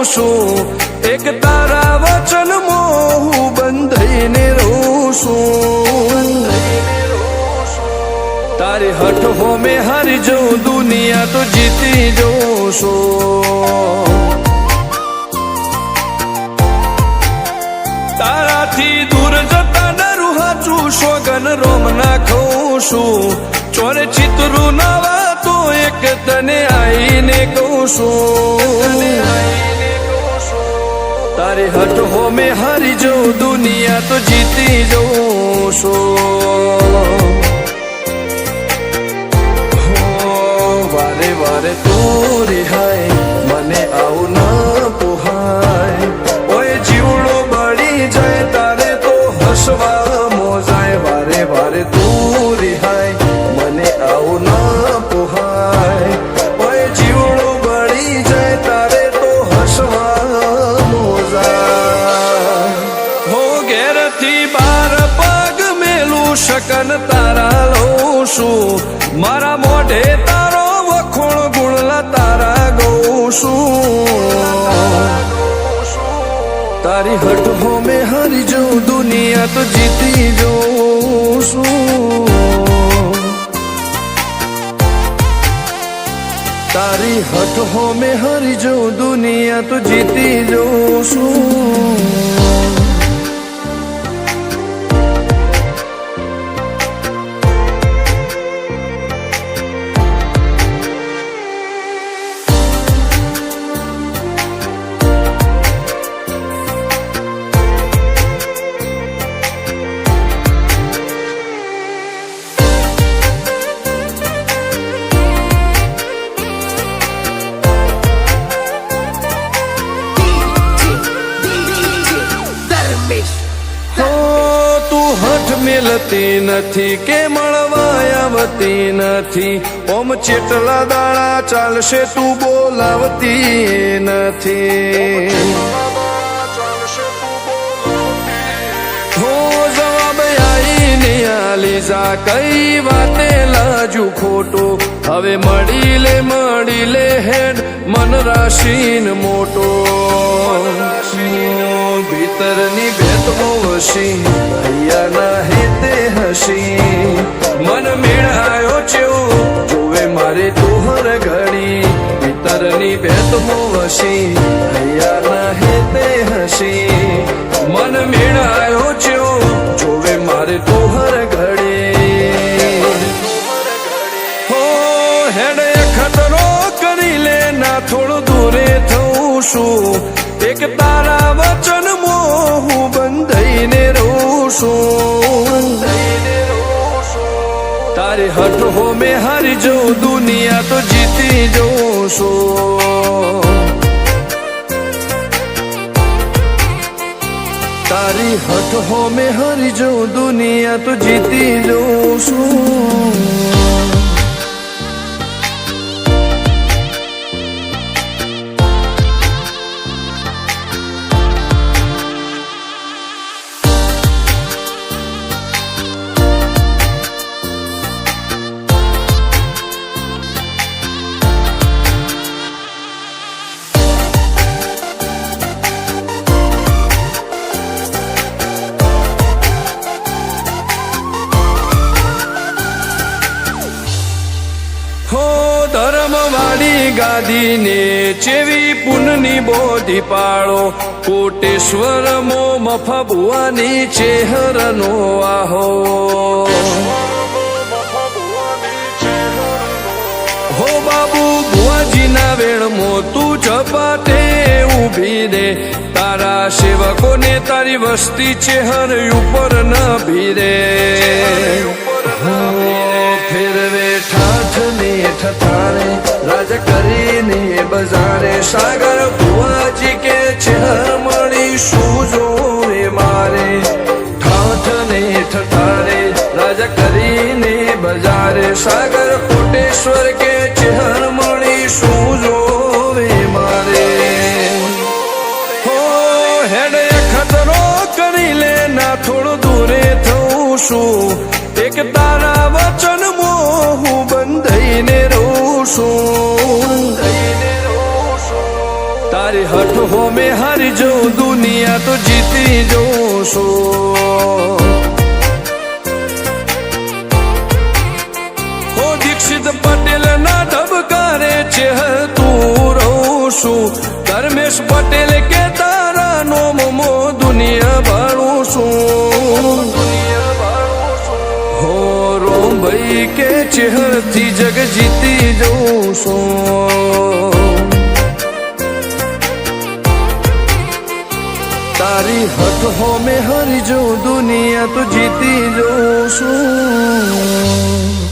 છું, એક તારા વચન મોહ બંધાઈને રહું છું. તારી હઠ હોમે હારી જઉં, દુનિયા તો જીતી જઉં છું. તારાથી દૂર જતા ડરું હાચું, સોગન રોમ નાખું છું. ચોરે ચિતરું નવા તો એક તને આઈને કહું છું. તારી હઠ હોમે હારી જઉં, દુનિયા તો જીતી જઉં છું. વારે વારે તું રિહાય, મને આવું ન પોહાય. ઓય જીવડો બળી જાય, તારે તો હસવા મોજાય. વારે વારે તું રિહાય, મને આવું ન પોહાય. ઓય જીવડો બળી જાય, તારે તો હસવા મોજાય. હો ઘેરથી બાર પગ મેલું, શકન તારા લઉં છું. મારા મોઢે તારો વખોણ, ગુણલા તારા ગઉં છું. તારી હઠ હોમે હારી જઉં, દુનિયા તો જીતી જઉં છું. તારી હઠ હોમે હારી જઉં, દુનિયા તો જીતી જઉં છું. મેલતી નથી કે મળવા આવતી નથી, ઓમ ચેટલા દાડા ચાલશે તું બોલાવતી નથી. હો જવાબ આઈને આલી જા, કઈ વાતે લાજુ ખોટો. હવે મળી લે હેડ મન રાશીન મોટો. ભીતરની ભેતમો વસી, હૈયાના હેતે હસી. મન મેળાયો ચેવો જોવે મારે તોહર ઘડી. ભીતરની ભેતમો વસી, હૈયાના હેતે હસી. મન મેળાયો ચેવો જોવે મારે તોહર ઘડી. હો હેડે ખતરો કરી લે, ના થોડું દૂરે થઉં છું. એક તારા વચન મોહ બંધાઈને રહું છું. તારી હઠ હોમે હારી જઉં, દુનિયા તો જીતી જઉં છું. તારી હઠ હોમે હારી જઉં, દુનિયા તો જીતી જઉં છું. ધર્મવાળી ગાદીને ચેવી પુનની બોધી પાળો. કોટેશ્વર મો મફા ભુવાની ચેહરનો આહો. હો બાબુ ભુવાજીના વેણમો તું ઝપાટે ઊભી દે. તારા સેવકોને તારી વસ્તી ચેહર ઉપર ન ભીરે. ફેરવે ઠાઠ ને ઠઠાણે, રાજ કરીને બજારે. સાગર ભુવાજી કે ચેહર મળી શું જોવે મારે. ઠાઠ ને ઠઠાણે, રાજ કરીને બજારે. સાગર કોટેશ્વર કે ચેહર મળી શું જોવે મારે. હો હેડે ખતરો કરી લે, ના થોડું દૂરે થઉં છું. એક તારા વચન મોહ બંધાઈને રહું છું. તારી તારી હઠ હો મેં હારી જઉં દુનિયા તો જીતી જઉં છું. હો દીક્ષિત પટેલ ના ધબકારે છે તું રહું છું. ધર્મેશ પટેલ કે તારા નોમો દુનિયા ભાળું છું. હો રોમભાઈ કે ચેહરથી જગ જીતી જઉં છું. તારી હઠ હો મેં હરી જઉં દુનિયા તો જીતી જઉં છું.